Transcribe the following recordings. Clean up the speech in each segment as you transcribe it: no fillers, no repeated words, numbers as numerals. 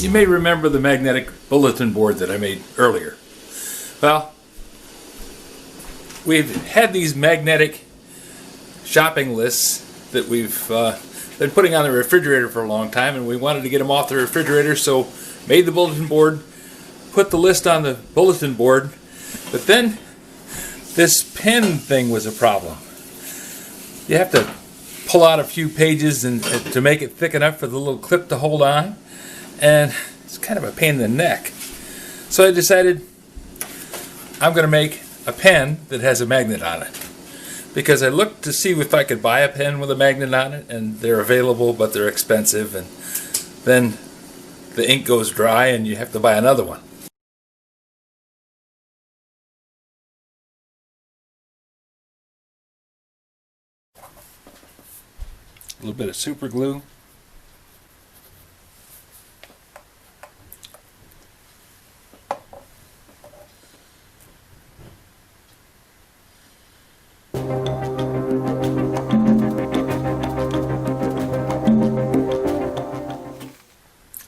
You may remember the magnetic bulletin board that I made earlier. Well, we've had these magnetic shopping lists that we've been putting on the refrigerator for a long time, and we wanted to get them off the refrigerator, so made the bulletin board, put the list on the bulletin board, but then this pen thing was a problem. You have to pull out a few pages and to make it thick enough for the little clip to hold on, and it's kind of a pain in the neck. So I decided I'm going to make a pen that has a magnet on it, because I looked to see if I could buy a pen with a magnet on it, and they're available, but they're expensive, and then the ink goes dry and you have to buy another one. A little bit of super glue.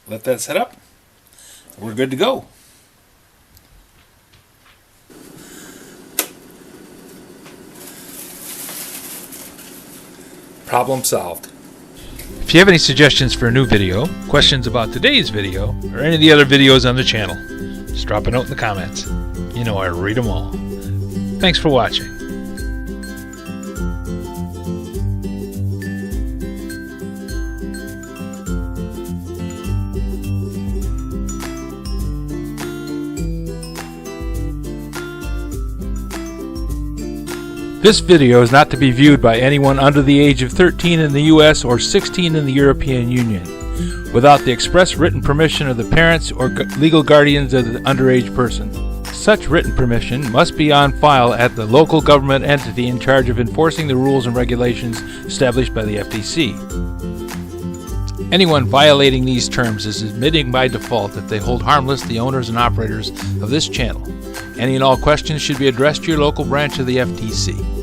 Let that set up. We're good to go. Problem solved. If you have any suggestions for a new video, questions about today's video, or any of the other videos on the channel, just drop a note in the comments. You know I read them all. Thanks for watching. This video is not to be viewed by anyone under the age of 13 in the US or 16 in the European Union, without the express written permission of the parents or legal guardians of the underage person. Such written permission must be on file at the local government entity in charge of enforcing the rules and regulations established by the FTC. Anyone violating these terms is admitting by default that they hold harmless the owners and operators of this channel. Any and all questions should be addressed to your local branch of the FTC.